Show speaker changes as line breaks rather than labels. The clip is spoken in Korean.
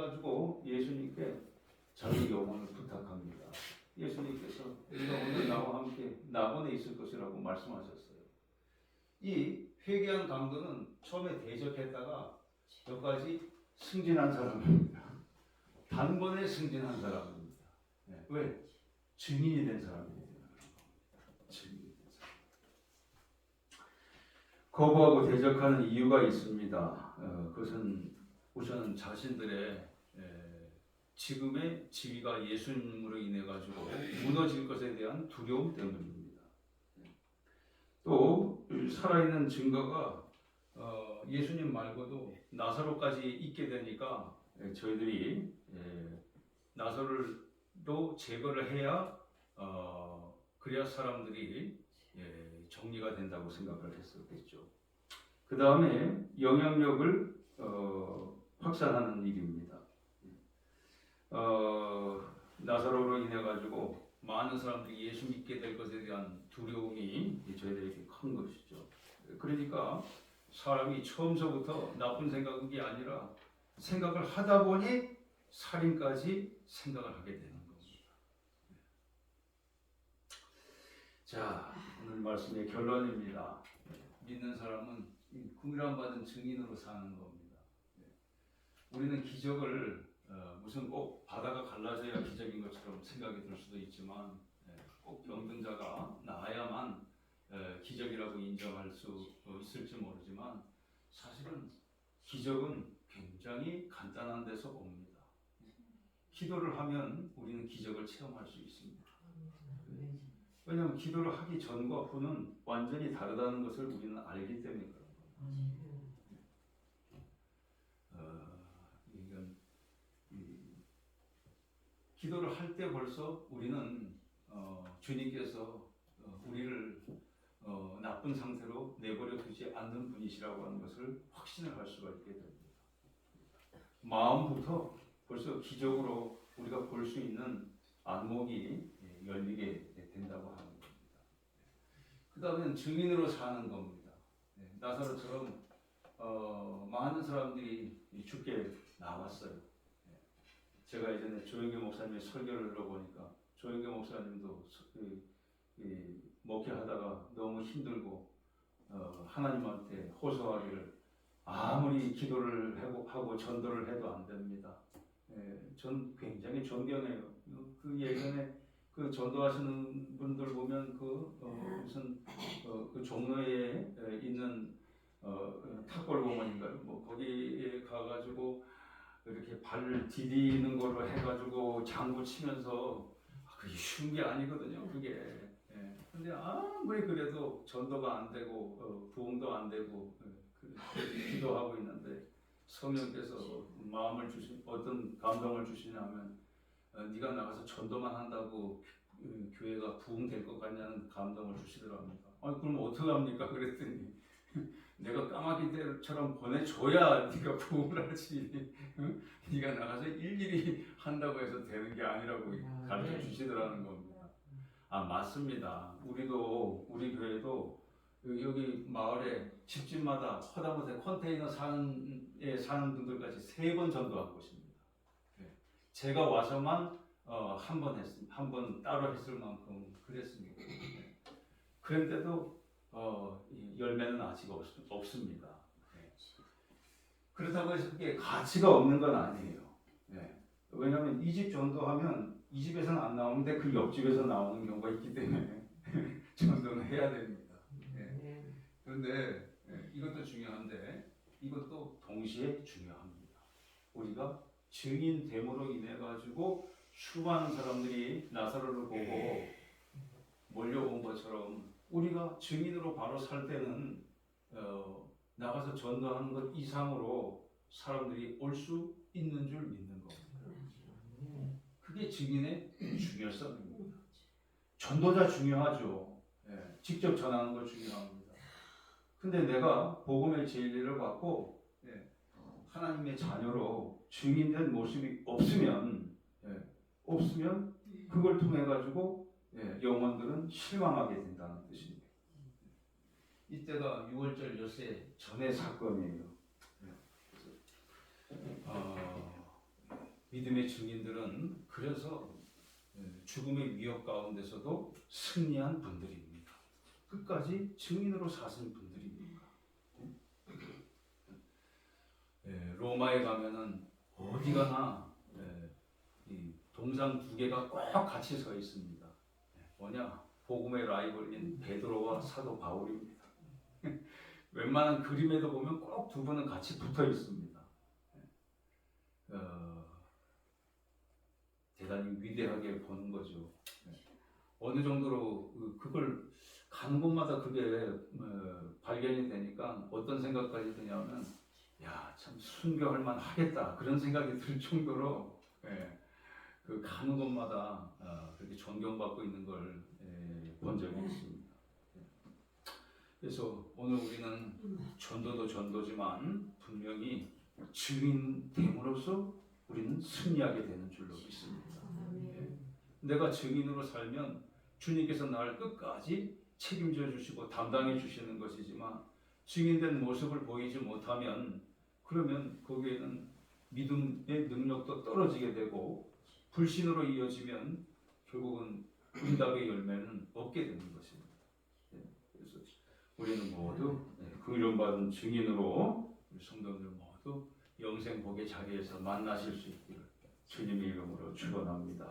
그래가지고 예수님께 자기 영혼을 부탁합니다. 예수님께서 우리가 오늘 나와 함께 낙원에 있을 것이라고 말씀하셨어요. 이 회개한 강도는 처음에 대적했다가 여기까지 승진한 사람입니다. 단번에 승진한 사람입니다. 네. 왜? 증인이 된 사람입니다. 증인이 된 사람. 거부하고 대적하는 이유가 있습니다. 그것은 우선 자신들의 지금의 지위가 예수님으로 인해 가지고 무너질 것에 대한 두려움 때문입니다. 또 살아있는 증거가 예수님 말고도 나사로까지 있게 되니까 저희들이 나사로도 제거를 해야 그래야 사람들이 정리가 된다고 생각을 했었겠죠. 그 다음에 영향력을 확산하는 일입니다. 나사로로 인해 가지고 많은 사람들이 예수 믿게 될 것에 대한 두려움이 저희들에게 큰 것이죠. 그러니까 사람이 처음서부터 나쁜 생각이 아니라 생각을 하다 보니 살인까지 생각을 하게 되는 겁니다. 자, 오늘 말씀의 결론입니다. 믿는 사람은 긍휼함 받은 증인으로 사는 겁니다. 우리는 기적을 무슨 꼭 바다가 갈라져야 기적인 것처럼 생각이 들 수도 있지만 꼭 병든 자가 나아야만 기적이라고 인정할 수 있을지 모르지만 사실은 기적은 굉장히 간단한 데서 옵니다. 기도를 하면 우리는 기적을 체험할 수 있습니다. 왜냐하면 기도를 하기 전과 후는 완전히 다르다는 것을 우리는 알기 때문에 그런 겁니다. 기도를 할 때 벌써 우리는 주님께서 우리를 나쁜 상태로 내버려 두지 않는 분이시라고 하는 것을 확신을 할 수가 있게 됩니다. 마음부터 벌써 기적으로 우리가 볼 수 있는 안목이 열리게 된다고 하는 겁니다. 그 다음엔 증인으로 사는 겁니다. 나사로처럼 많은 사람들이 죽게 나왔어요. 제가 예전에 조영교 목사님의 설교를 들어보니까 조영교 목사님도 목회하다가 너무 힘들고 하나님한테 호소하기를 아무리 기도를 하고 전도를 해도 안 됩니다. 전 굉장히 존경해요. 그 예전에 그 전도하시는 분들 보면 무슨 그 종로에 있는 탁골공원인가요? 뭐 거기에 가가지고 이렇게 발을 디디는 걸로 해가지고 장구 치면서 그게 쉬운 게 아니거든요. 그게. 근데 아무리 그래도 전도가 안 되고 부흥도 안 되고 기도하고 있는데 성령께서 마음을 주신 어떤 감동을 주시냐면 네가 나가서 전도만 한다고 교회가 부흥될 것 같냐는 감동을 주시더랍니다. 그럼 어떡합니까? 그랬더니 내가 까마귀 때처럼 보내줘야 네가 부흥을 하지. 응? 네가 나가서 일일이 한다고 해서 되는 게 아니라고 가르쳐 주시더라는 겁니다. 맞습니다. 우리 교회도 여기 마을에 집집마다 허다못해 컨테이너 사는 분들까지 3번 전도한 곳입니다. 제가 와서만 한 번 따로 했을 만큼 그랬습니다. 그런데도 열매는 아직 없습니다. 그렇다고 해서 그게 가치가 없는 건 아니에요. 왜냐하면 이 집 전도하면 이 집에서는 안 나오는데 그 옆집에서 나오는 경우가 있기 때문에 전도는 해야 됩니다. 그런데 이것도 중요한데 이것도 동시에 중요합니다. 우리가 증인됨으로 인해 가지고 수많은 사람들이 나사로를 보고 몰려온 것처럼 우리가 증인으로 바로 살 때는 나가서 전도하는 것 이상으로 사람들이 올 수 있는 줄 믿는 겁니다. 그게 증인의 중요성입니다. 전도자 중요하죠. 직접 전하는 거 중요합니다. 근데 내가 복음의 진리를 받고 하나님의 자녀로 증인된 모습이 없으면 그걸 통해 가지고 영혼들은 실망하게 된다는 뜻입니다. 이때가 6월절 엿새 전의 사건이에요. 믿음의 증인들은 그래서 죽음의 위협 가운데서도 승리한 분들입니다. 끝까지 증인으로 사신 분들입니다. 로마에 가면은 어디 가나 이 동상 두 개가 꼭 같이 서 있습니다. 뭐냐? 복음의 라이벌인 베드로와 사도 바울입니다. 웬만한 그림에도 보면 꼭 두 분은 같이 붙어 있습니다. 대단히 위대하게 보는 거죠. 어느 정도로 그걸 가는 곳마다 그게 발견이 되니까 어떤 생각까지 드냐면, 야, 참 순교할 만 하겠다 그런 생각이 들 정도로 그 가는 곳마다 그렇게 존경받고 있는 걸 본 적이 있습니다. 그래서 오늘 우리는 전도도 전도지만 분명히 증인됨으로써 우리는 승리하게 되는 줄로 믿습니다. 내가 증인으로 살면 주님께서 나를 끝까지 책임져 주시고 담당해 주시는 것이지만, 증인된 모습을 보이지 못하면 그러면 거기에는 믿음의 능력도 떨어지게 되고 불신으로 이어지면 결국은 응답의 열매는 없게 되는 것입니다. 그래서 우리는 모두 그 이름받은 증인으로 우리 성도들 모두 영생 복의 자리에서 만나실 수 있기를 주님의 이름으로 축원합니다.